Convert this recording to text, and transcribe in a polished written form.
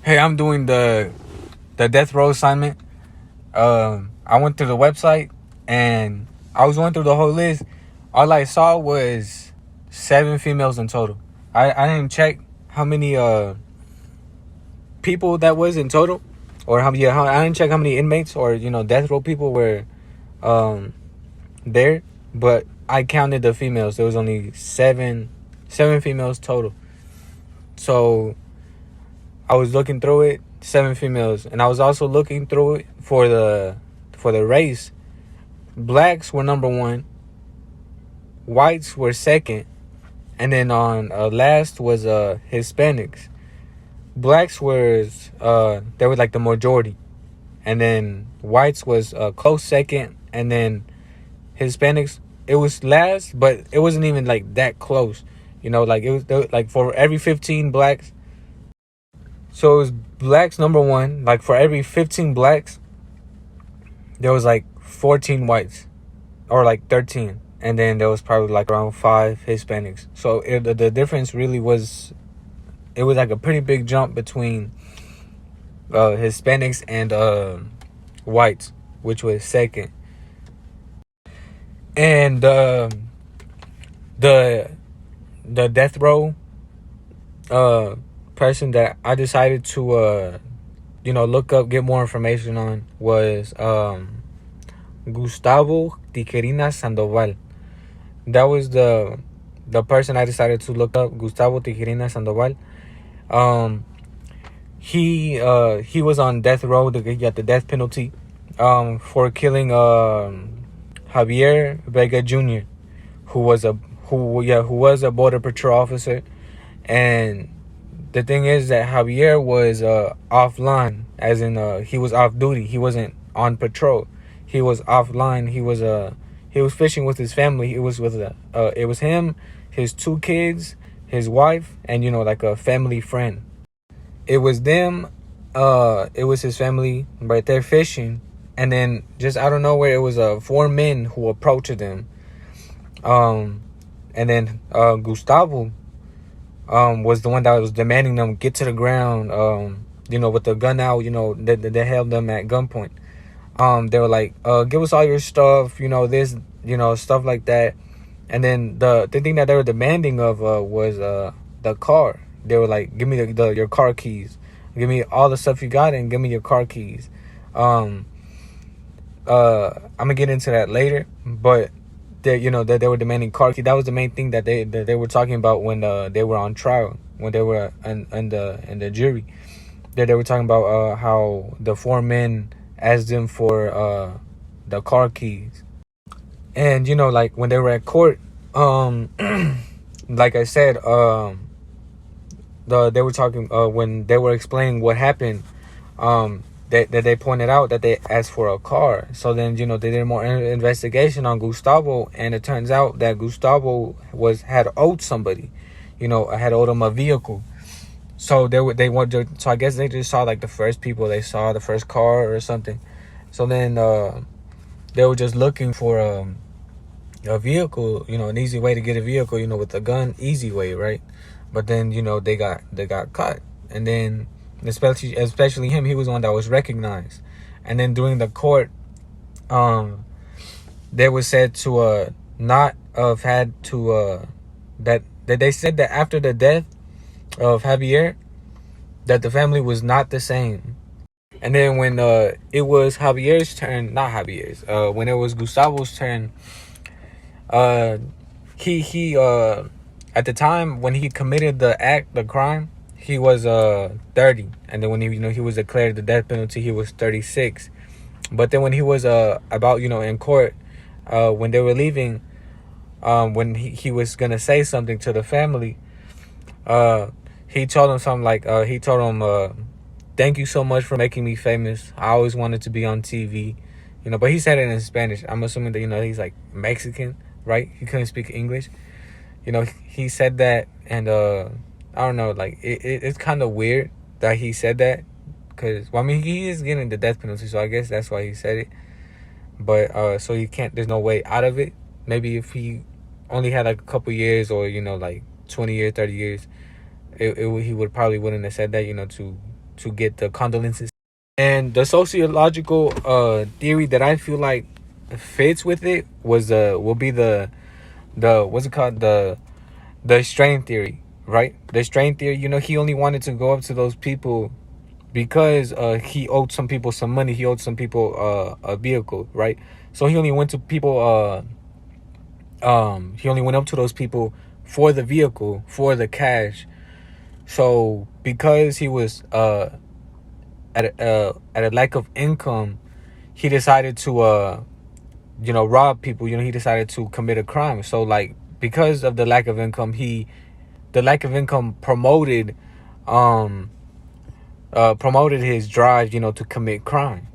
Hey, I'm doing the death row assignment. I went through the website and I was going through the whole list. All I saw was 7 females in total. I didn't check how many people that was in total, or I didn't check how many inmates or death row people were there. But I counted the females. There was only seven females total. So I was looking through it, 7 females, and I was also looking through it for the race. Blacks were number 1, whites were second, and then on last was Hispanics. Blacks was they were like the majority, and then whites was close second, and then Hispanics, it was last, but it wasn't even like that close. Like it was like for every 15 blacks. So it was blacks number 1. Like for every 15 blacks, there was like 14 whites, or like 13. And then there was probably like around 5 Hispanics. So the difference really was, it was like a pretty big jump between Hispanics and whites, which was second. And the death row person that I decided to look up, get more information on, was Gustavo Tijerina Sandoval. That was the person I decided to look up, Gustavo Tijerina Sandoval. He was on death row. He got the death penalty for killing Javier Vega Jr., who was a border patrol officer. And the thing is that Javier was offline, as in he was off duty. He wasn't on patrol. He was offline. He was fishing with his family. It was him, his 2 kids, his wife, and like a family friend. It was them. It was his family right there fishing, and then just out of nowhere, it was 4 men who approached them. And then Gustavo was the one that was demanding them get to the ground. With the gun out. They held them at gunpoint. They were like, give us all your stuff. This. Stuff like that. And then the thing that they were demanding of was the car. They were like, give me your car keys. Give me all the stuff you got and give me your car keys. I'm gonna get into that later, but that they were demanding car keys. That was the main thing that they were talking about when they were on trial, when they were in the jury. That they were talking about how the 4 men asked them for the car keys. And like when they were at court, like I said, they were talking when they were explaining what happened. That they pointed out that they asked for a car. So then they did more investigation on Gustavo, and it turns out that Gustavo had owed somebody, had owed him a vehicle. So so I guess they just saw like the first people they saw, the first car or something. So then they were just looking for a vehicle, an easy way to get a vehicle, with a gun, easy way, right? But then they got caught. And then especially him, he was one that was recognized. And then during the court, they were said to not have had to that they said that after the death of Javier, that the family was not the same. And then when it was Javier's turn, not Javier's, when it was Gustavo's turn, he at the time when he committed the crime, he was 30, and then when he was declared the death penalty, he was 36. But then when he was about in court, when they were leaving, when he was gonna say something to the family, he told them something like thank you so much for making me famous. I always wanted to be on TV, but he said it in Spanish. I'm assuming that he's like Mexican, right? He couldn't speak English. He said that, and I don't know, like it's kind of weird that he said that, because he is getting the death penalty, so I guess that's why he said it. But so there's no way out of it. Maybe if he only had like a couple years, or like 20 years, 30 years, he would probably wouldn't have said that, to to get the condolences. And the sociological theory that I feel like fits with it was will be the what's it called, the strain theory, right? The strain theory. You know, he only wanted to go up to those people because he owed some people some money. He owed some people a vehicle, right? So he only went to people. He only went up to those people for the vehicle, for the cash. So because he was at a lack of income, he decided to rob people. You know, he decided to commit a crime. So like, because of the lack of income, promoted promoted his drive, you know, to commit crime.